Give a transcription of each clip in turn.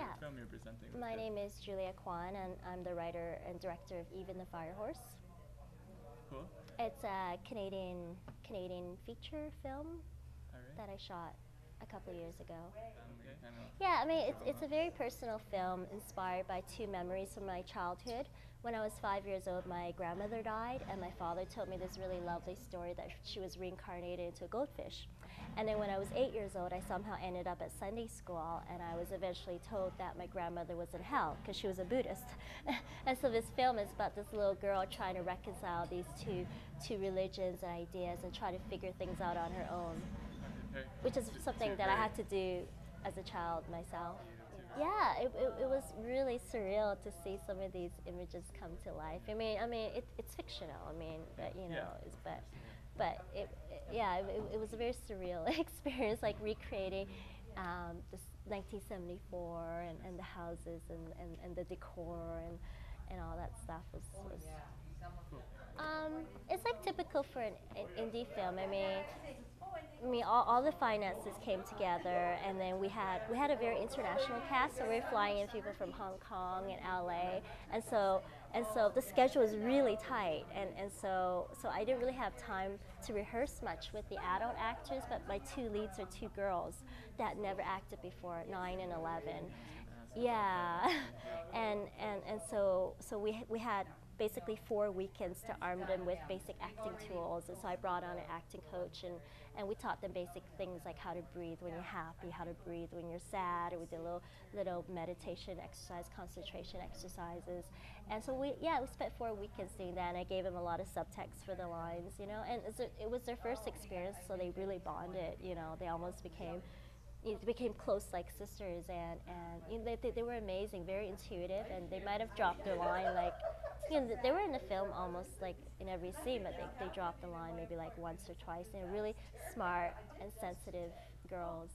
Yeah. film you're presenting? My name is Julia Kwan, and I'm the writer and director of Even the Firehorse. Cool. It's a Canadian feature film All right. that I shot a couple years ago. Okay. Kind of. Yeah, I mean, it's a very personal film inspired by two memories from my childhood. When I was 5 years old, my grandmother died, and my father told me this really lovely story that she was reincarnated into a goldfish. And then when I was 8 years old, I somehow ended up at Sunday school, and I was eventually told that my grandmother was in hell because she was a Buddhist. And so this film is about this little girl trying to reconcile these two religions and ideas and try to figure things out on her own, which is something that I had to do as a child myself. Yeah, it was really surreal to see some of these images come to life. I mean, it's fictional. I mean, but you know, but it was a very surreal experience, like recreating this 1974 and the houses and the decor and all that stuff was it's like typical for an indie film. All the finances came together, and then we had a very international cast. So we were flying in people from Hong Kong and LA, and so the schedule was really tight, and so I didn't really have time to rehearse much with the adult actors. But my two leads are two girls that never acted before, 9 and 11. Yeah, and so we had basically 4 weekends to arm them with basic acting tools. And so I brought on an acting coach, and we taught them basic things like how to breathe when you're happy, how to breathe when you're sad, and we did little meditation exercise, concentration exercises. And so we spent 4 weekends doing that, and I gave them a lot of subtext for the lines, and it was their first experience, so they really bonded, they almost became close like sisters, and they were amazing, very intuitive, and they might have dropped their line like, they were in the film almost like in every scene, but they dropped the line maybe like once or twice. They're really smart and sensitive girls.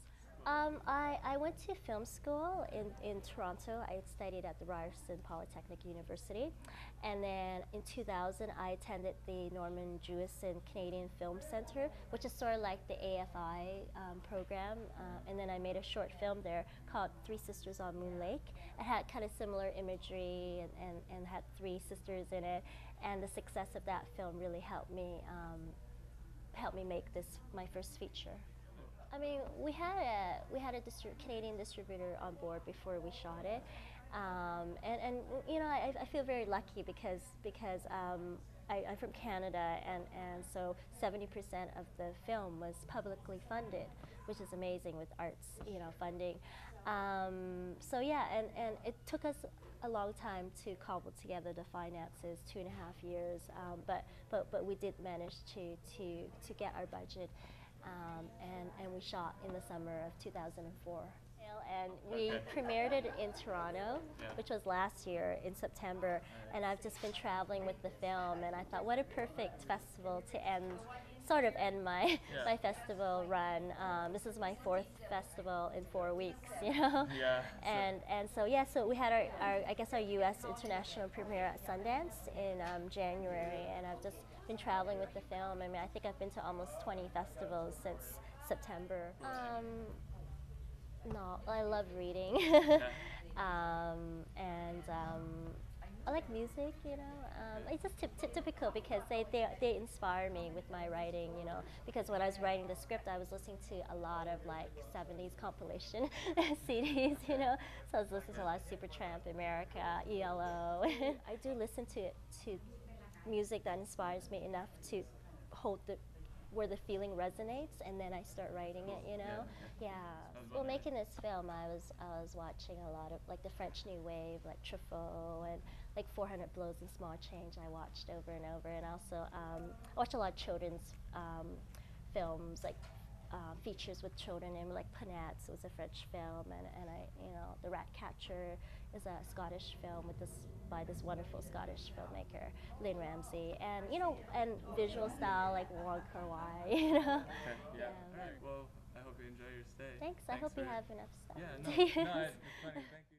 I went to film school in Toronto. I studied at the Ryerson Polytechnic University. And then in 2000, I attended the Norman Jewison Canadian Film Centre, which is sort of like the AFI program. And then I made a short film there called Three Sisters on Moon Lake. It had kind of similar imagery and had 3 sisters in it. And the success of that film really helped me make this my first feature. I mean, we had a Canadian distributor on board before we shot it, and I feel very lucky because I'm from Canada, and so 70% of the film was publicly funded, which is amazing with arts funding. So yeah, and it took us a long time to cobble together the finances, 2.5 years, but we did manage to get our budget. And we shot in the summer of 2004. And we premiered it in Toronto, which was last year in September. And I've just been traveling with the film, and I thought, what a perfect festival to end my my festival run. This is my 4th festival in 4 weeks, Yeah. So we had our U.S. international premiere at Sundance in January, and I've just been traveling with the film. I mean, I think I've been to almost 20 festivals since September. No, I love reading, and I like music. It's just typical because they inspire me with my writing. Because when I was writing the script, I was listening to a lot of like 70s compilation CDs. So I was listening to a lot of Supertramp, America, ELO. I do listen to music that inspires me enough to hold where the feeling resonates, and then I start writing it, Yeah. Well, making this film, I was watching a lot of like the French New Wave, like Truffaut, and like 400 Blows and Small Change. I watched over and over, and also I watched a lot of children's films, like features with children, and like Peanuts was a French film, and The Ratcatcher is a Scottish film by this wonderful Scottish filmmaker, Lynn Ramsey, and and visual style like Wong Kar-wai, Okay, yeah. All right. Well, I hope you enjoy your stay. Thanks. I hope you have enough stuff. Yeah. No. It's plenty. Thank you.